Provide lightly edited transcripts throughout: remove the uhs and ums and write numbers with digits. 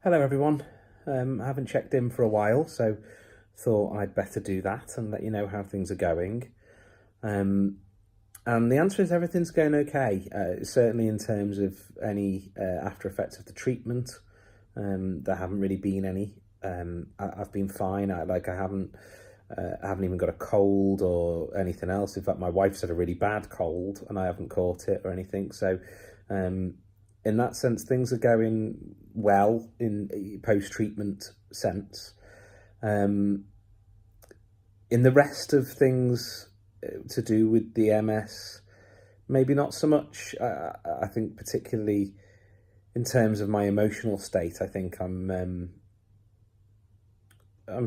Hello everyone. I haven't checked in for a while, so thought I'd better do that and let you know how things are going. Um, and the answer is everything's going okay. Certainly in terms of any after effects of the treatment, there haven't really been any. I've been fine. I haven't even got a cold or anything else. In fact, my wife's had a really bad cold and I haven't caught it or anything. So, um, in that sense, things are going well in post-treatment sense. Um, in the rest of things to do with the MS, maybe not so much. I think particularly in terms of my emotional state, I think I'm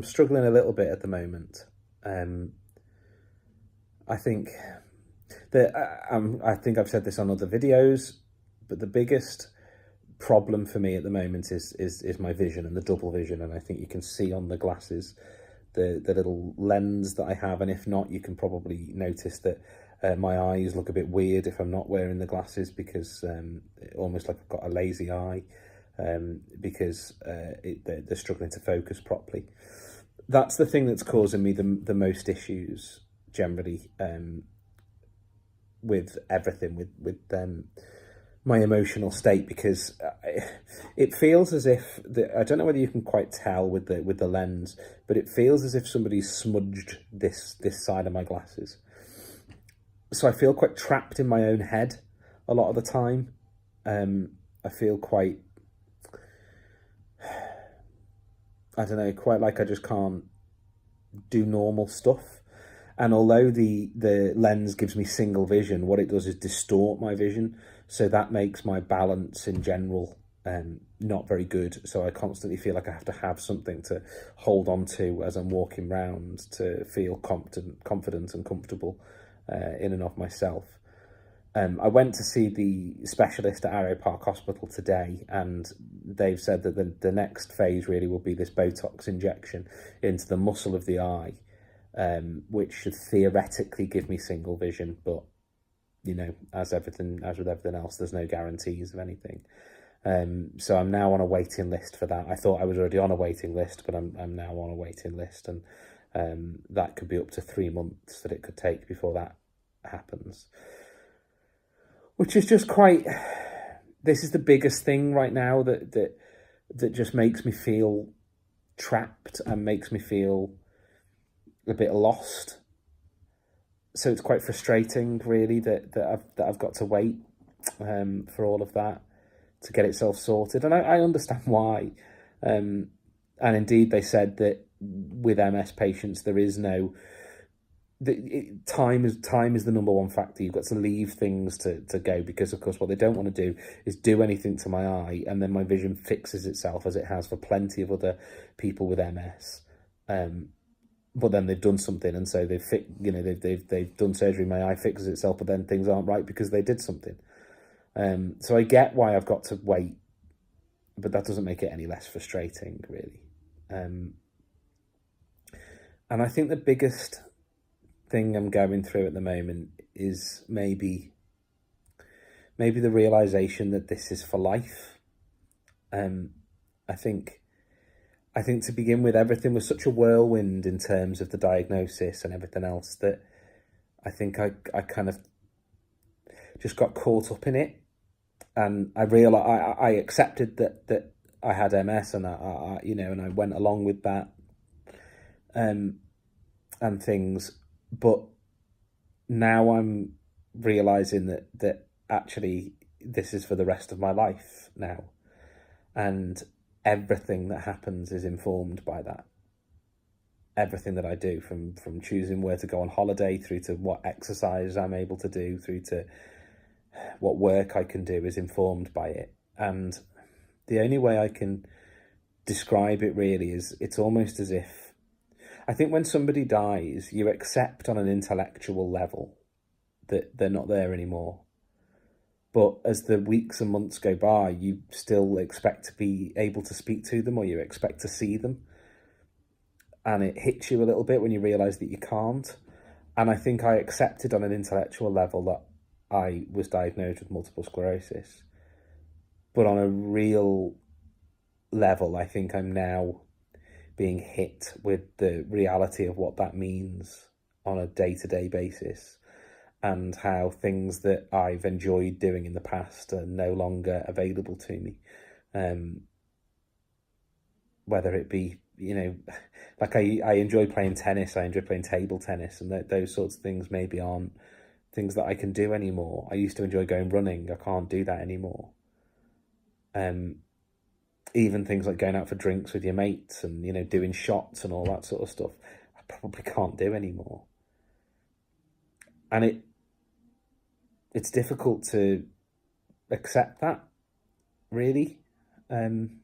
struggling a little bit at the moment. Um, I think that I think I've said this on other videos, but the biggest problem for me at the moment is my vision and the double vision, and I think you can see on the glasses the little lens that I have, and if not, you can probably notice that my eyes look a bit weird if I'm not wearing the glasses, because almost like I've got a lazy eye, because they're struggling to focus properly. That's the thing that's causing me the most issues generally, with everything, with my emotional state, because it feels as if I don't know whether you can quite tell with the lens, but it feels as if somebody's smudged this side of my glasses. So I feel quite trapped in my own head a lot of the time. I feel quite, I don't know, quite like I just can't do normal stuff. And although the lens gives me single vision, what it does is distort my vision. So that makes my balance in general not very good. So I constantly feel like I have to have something to hold on to as I'm walking around to feel confident and comfortable in and of myself. I went to see the specialist at Arrow Park Hospital today, and they've said that the next phase really will be this Botox injection into the muscle of the eye, which should theoretically give me single vision, but you know, as with everything else, there's no guarantees of anything. So I'm now on a waiting list for that. I thought I was already on a waiting list, but I'm now on a waiting list, and that could be up to 3 months that it could take before that happens, which is just quite. This is the biggest thing right now that just makes me feel trapped and makes me feel a bit lost. So it's quite frustrating, really, that I've got to wait for all of that to get itself sorted, and I understand why. And indeed, they said that with MS patients, there is no time is the number one factor. You've got to leave things to go, because of course what they don't want to do is do anything to my eye and then my vision fixes itself, as it has for plenty of other people with MS. But then they've done something, and so they've done surgery. My eye fixes itself, but then things aren't right because they did something. So I get why I've got to wait, but that doesn't make it any less frustrating, really. And I think the biggest thing I'm going through at the moment is maybe the realization that this is for life. I think to begin with, everything was such a whirlwind in terms of the diagnosis and everything else, that I think I kind of just got caught up in it, and I realized I accepted that I had MS, and and I went along with that, and things. But now I'm realizing that actually this is for the rest of my life now, and everything that happens is informed by that. Everything that I do, from choosing where to go on holiday, through to what exercise I'm able to do, through to what work I can do, is informed by it. And the only way I can describe it really is, it's almost as if, I think when somebody dies, you accept on an intellectual level that they're not there anymore. But as the weeks and months go by, you still expect to be able to speak to them, or you expect to see them. And it hits you a little bit when you realise that you can't. And I think I accepted on an intellectual level that I was diagnosed with multiple sclerosis. But on a real level, I think I'm now being hit with the reality of what that means on a day-to-day basis, and how things that I've enjoyed doing in the past are no longer available to me. Whether it be, like I enjoy playing tennis, I enjoy playing table tennis, and those sorts of things maybe aren't things that I can do anymore. I used to enjoy going running. I can't do that anymore. Even things like going out for drinks with your mates and, doing shots and all that sort of stuff, I probably can't do anymore. And it's difficult to accept that, really. And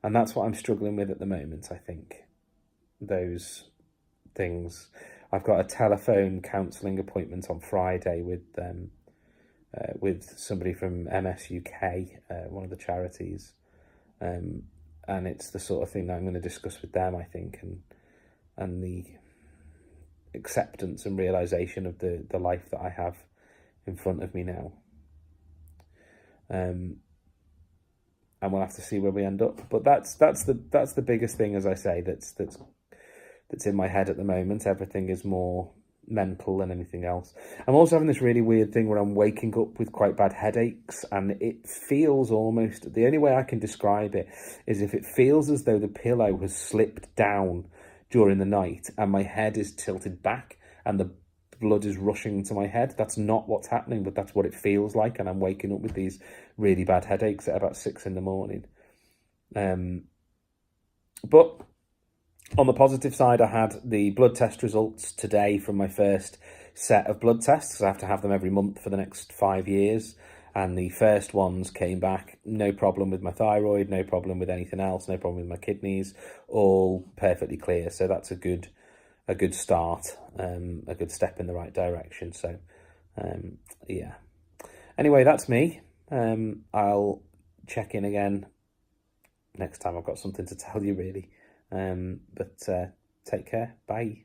that's what I'm struggling with at the moment, I think. Those things. I've got a telephone counselling appointment on Friday with somebody from MS UK, one of the charities, and it's the sort of thing that I'm going to discuss with them, I think, and the acceptance and realisation of the life that I have in front of me now. And we'll have to see where we end up. But that's the biggest thing, as I say, that's in my head at the moment. Everything is more mental than anything else. I'm also having this really weird thing where I'm waking up with quite bad headaches, and it feels almost, the only way I can describe it is if it feels as though the pillow has slipped down during the night and my head is tilted back and the blood is rushing to my head. That's not what's happening, but that's what it feels like, and I'm waking up with these really bad headaches at about 6 a.m. But on the positive side, I had the blood test results today from my first set of blood tests, because I have to have them every month for the next 5 years. And the first ones came back, no problem with my thyroid, no problem with anything else, no problem with my kidneys, all perfectly clear. So that's a good start, a good step in the right direction. So, yeah. Anyway, that's me. I'll check in again next time I've got something to tell you, really. But take care. Bye.